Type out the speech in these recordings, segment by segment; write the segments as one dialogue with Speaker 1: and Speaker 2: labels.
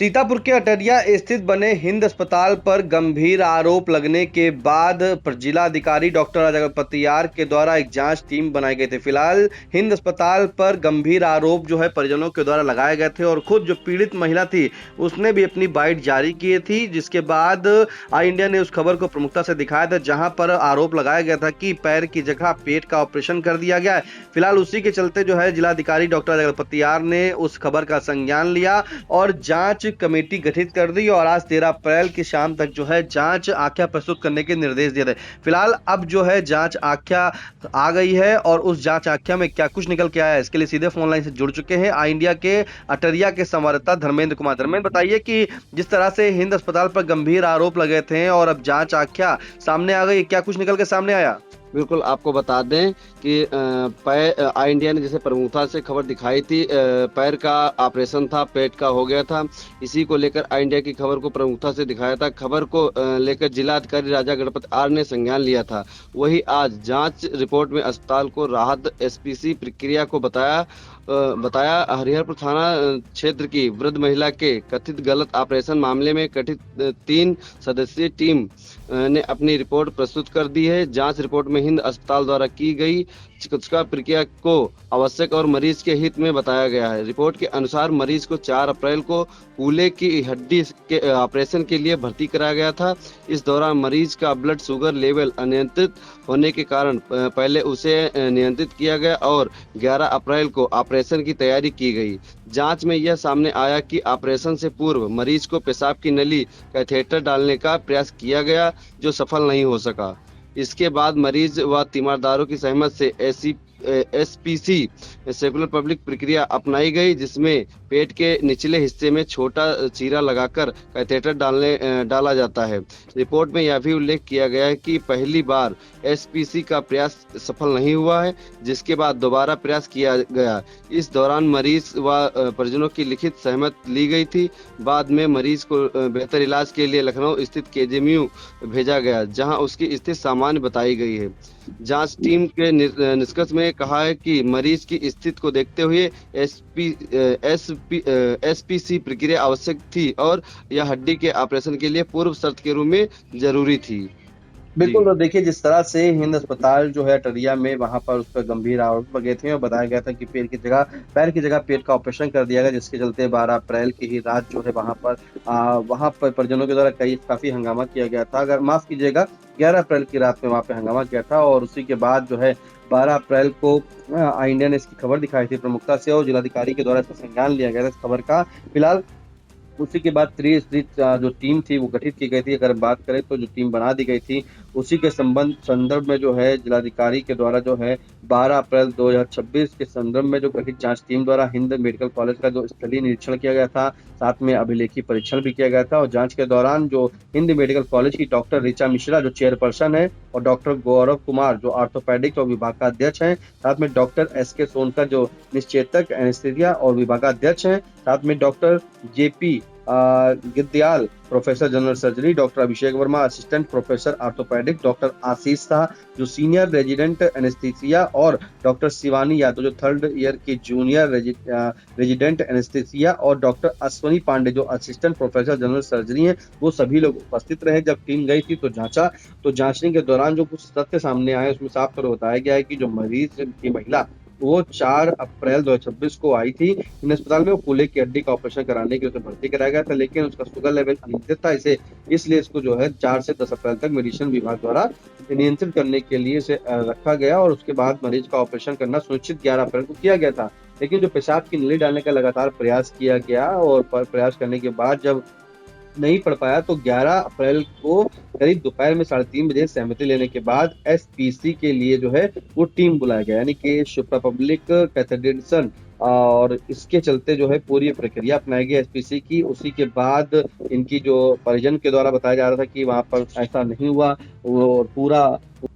Speaker 1: सीतापुर के अटरिया स्थित बने हिंद अस्पताल पर गंभीर आरोप लगने के बाद जिलाधिकारी डॉक्टर राजापति आर के द्वारा एक जांच टीम बनाई गई थी। फिलहाल हिंद अस्पताल पर गंभीर आरोप जो है परिजनों के द्वारा लगाए गए थे और खुद जो पीड़ित महिला थी उसने भी अपनी बाइट जारी की थी, जिसके बाद आई इंडिया ने उस खबर को प्रमुखता से दिखाया था, जहां पर आरोप लगाया गया था कि पैर की जगह पेट का ऑपरेशन कर दिया गया है। फिलहाल उसी के चलते जो है जिलाधिकारी डॉक्टर राजापति आर ने उस खबर का संज्ञान लिया और जांच कमेटी गठित कर दी और आज 13 अप्रैल की शाम तक जो है जांच आख्या प्रस्तुत करने के निर्देश दिए थे। फिलहाल अब जो है जांच आख्या आ गई है और उस जांच आख्या में क्या कुछ निकल के आया है, इसके लिए सीधे फोन लाइन से जुड़ चुके हैं आई इंडिया के अटरिया के संवाददाता धर्मेंद्र कुमार। धर्मेंद्र, बताइए कि जिस तरह से हिंद अस्पताल पर गंभीर आरोप लगे थे और अब जांच आख्या सामने आ गई, क्या कुछ निकल के सामने आया?
Speaker 2: बिल्कुल, आपको बता दें कि आई इंडिया ने जैसे प्रमुखता से खबर दिखाई थी, पैर का ऑपरेशन था, पेट का हो गया था। इसी को लेकर आई इंडिया की खबर को प्रमुखता से दिखाया था। खबर को लेकर जिलाधिकारी राजा गणपत आर ने संज्ञान लिया था। वही आज जांच रिपोर्ट में अस्पताल को राहत एसपीसी प्रक्रिया को बताया हरिहरपुर थाना क्षेत्र की वृद्ध महिला के कथित गलत ऑपरेशन मामले में गठित 3 सदस्यीय टीम ने अपनी रिपोर्ट प्रस्तुत कर दी है। जांच रिपोर्ट में हिंद अस्पताल द्वारा की गई चिकित्सा प्रक्रिया को आवश्यक और मरीज के हित में बताया गया है। रिपोर्ट के अनुसार मरीज को 4 अप्रैल को कूल्हे की हड्डी के ऑपरेशन के लिए भर्ती कराया गया था। इस दौरान मरीज का ब्लड शुगर लेवल अनियंत्रित होने के कारण पहले उसे नियंत्रित किया गया और 11 अप्रैल को ऑपरेशन की तैयारी की गई। जांच में यह सामने आया कि ऑपरेशन से पूर्व मरीज को पेशाब की नली कैथेटर डालने का प्रयास किया गया, जो सफल नहीं हो सका। इसके बाद मरीज व तीमारदारों की सहमत से एसपीसी सेकुलर पब्लिक प्रक्रिया अपनाई गई, जिसमें पेट के निचले हिस्से में छोटा चीरा लगाकर कैथेटर डाला जाता है। रिपोर्ट में यह भी उल्लेख किया गया है कि पहली बार एसपीसी का प्रयास सफल नहीं हुआ है, जिसके बाद दोबारा प्रयास किया गया। इस दौरान मरीज व परिजनों की लिखित सहमति ली गई थी। बाद में मरीज को बेहतर इलाज के लिए लखनऊ स्थित केजीएमयू भेजा गया, जहां उसकी स्थिति सामान्य बताई गई है। जांच टीम के निष्कर्ष में कहा है कि मरीज की स्थिति को देखते हुए एसपीसी प्रक्रिया आवश्यक थी और यह हड्डी के ऑपरेशन के लिए पूर्व शर्त के रूप में जरूरी थी।
Speaker 1: बिल्कुल, तो देखिए जिस तरह से हिंद अस्पताल जो है अटरिया में वहां पर उस पर गंभीर आरोप लगे थे और बताया गया था कि पैर की जगह पेट का ऑपरेशन कर दिया गया, जिसके चलते 12 अप्रैल की ही रात जो है वहां पर परिजनों के द्वारा काफी हंगामा किया गया था। अगर माफ कीजिएगा, 11 अप्रैल की रात में वहां पे हंगामा किया था और उसी के बाद जो है 12 अप्रैल को आई इंडिया ने इसकी खबर दिखाई थी प्रमुखता से और जिलाधिकारी के द्वारा इसका संज्ञान लिया गया था इस खबर का। फिलहाल उसी के बाद त्रिस्तरीय जो टीम थी वो गठित की गई थी। अगर बात करें तो जो टीम बना दी गई थी उसी के संदर्भ में जो है जिलाधिकारी के द्वारा जो है 12 अप्रैल 2026 के संदर्भ में जो गठित जांच टीम द्वारा हिंद मेडिकल कॉलेज का जो स्थलीय निरीक्षण किया गया था, साथ में अभिलेखी परीक्षण भी किया गया था और जांच के दौरान जो हिंद मेडिकल कॉलेज की डॉक्टर ऋचा मिश्रा जो चेयरपर्सन है और डॉक्टर गौरव कुमार जो ऑर्थोपेडिक्स और विभाग का अध्यक्ष हैं, साथ में डॉक्टर एसके सोनकर जो निश्चेतक एनेस्थीसिया और विभागाध्यक्ष हैं, साथ में doctor JP Giddiyal professor general surgery, doctor Abhishek Verma assistant professor orthopaedic, doctor Ashish Shah जो सीनियर रेजिडेंट एनेस्थीसिया और डॉक्टर शिवानी यादव जो 3rd ईयर की जूनियर रेजिडेंट एनेस्थीसिया और डॉक्टर अश्वनी पांडे जो असिस्टेंट प्रोफेसर जनरल सर्जरी हैं, वो सभी लोग उपस्थित रहे। जब टीम गई थी तो जांचने के दौरान जो कुछ तथ्य सामने आए उसमें साफ तौर बताया गया है कि जो मरीज की महिला वो 4 अप्रैल 2026 को आई थी इन अस्पताल में, वो कूल्हे की हड्डी का ऑपरेशन कराने के लिए उसे भर्ती कराया गया था, लेकिन उसका शुगर लेवल अनियंत्रित था। इसलिए इसको जो है 4 से 10 अप्रैल तक मेडिसिन विभाग द्वारा नियंत्रित करने के लिए इसे रखा गया और उसके बाद मरीज का ऑपरेशन करना सुनिश्चित 11 अप्रैल को किया गया था। लेकिन जो पेशाब की नली डालने का लगातार प्रयास किया गया और प्रयास करने के बाद जब नहीं पढ़ पाया तो 11 अप्रैल को करीब दोपहर में 3:30 बजे सहमति लेने के बाद एसपीसी के लिए जो है वो टीम बुलाया गया, यानी कि सुप्रा पब्लिक कैथेड्रेशन, और इसके चलते जो है पूरी प्रक्रिया अपनाई गई एसपीसी की। उसी के बाद इनकी जो परिजन के द्वारा बताया जा रहा था कि वहां पर ऐसा नहीं हुआ, वो पूरा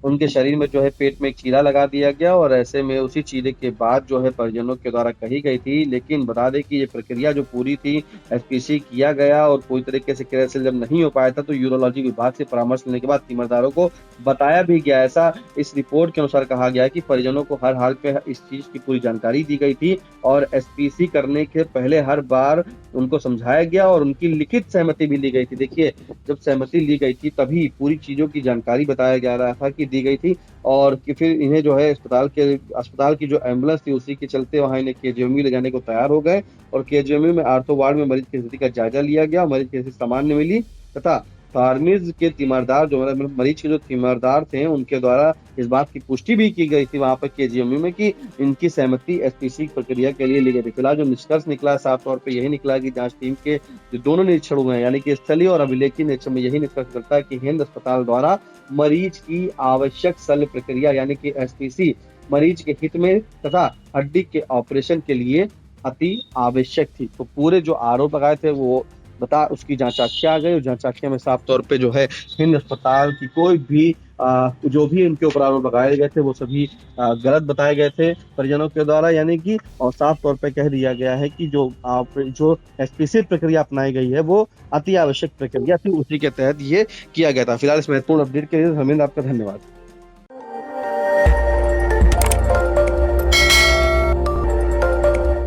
Speaker 1: उनके शरीर में जो है पेट में एक चीरा लगा दिया गया और ऐसे में उसी चीरे के बाद जो है परिजनों के द्वारा कही गई थी। लेकिन बता दें कि ये प्रक्रिया जो पूरी थी एसपीसी किया गया और पूरी तरीके से क्रियाशील जब नहीं हो पाया था तो यूरोलॉजी विभाग से परामर्श लेने के बाद तीमरदारों को बताया भी गया। ऐसा इस रिपोर्ट के अनुसार कहा गया है कि परिजनों को हर हाल पे इस चीज की पूरी जानकारी दी गई थी और एसपीसी करने के पहले हर बार उनको समझाया गया और उनकी लिखित सहमति भी ली गई थी। देखिए, जब सहमति ली गई थी तभी पूरी चीजों की जानकारी बताया जा रहा था कि दी गई थी और कि फिर इन्हें जो है अस्पताल की जो एम्बुलेंस थी उसी के चलते वहां इन्हें केजीएमयू ले जाने को तैयार हो गए और केजीएमयू में आर्थो वार्ड में मरीज की स्थिति का जायजा लिया गया। मरीज की स्थिति सामान्य मिली तथा फार्मिज के तीमारदार जो मतलब मरीज के जो तीमारदार थे उनके द्वारा इस बात की पुष्टि भी की गई थी वहां पर केजीएमयू में कि इनकी सहमति एसपीसी प्रक्रिया के लिए ली गई थी। फिलहाल जो निष्कर्ष निकला साफ तौर पे यही निकला कि जांच टीम के जो दोनों निरीक्षण हुए हैं यानी कि स्थलीय और अभिलेखीय निरीक्षण में यही निष्कर्ष करता है कि हिंद अस्पताल द्वारा मरीज की आवश्यक शल्य प्रक्रिया यानी कि एसपीसी मरीज के हित में तथा हड्डी के ऑपरेशन के लिए अति आवश्यक थी। तो पूरे जो आरोप लगाए थे वो बता उसकी जांच आख्या आ गई और जांच आख्या में साफ तौर पे जो है हिंद अस्पताल की कोई भी जो भी उनके ऊपर आरोप लगाए गए थे वो सभी गलत बताए गए थे परिजनों के द्वारा यानी कि और साफ तौर पे कह दिया गया है कि जो एसपीसी प्रक्रिया अपनाई गई है वो अति आवश्यक प्रक्रिया थी, उसी के तहत ये किया गया था। फिलहाल इस महत्वपूर्ण अपडेट के लिए हमें आपका धन्यवाद।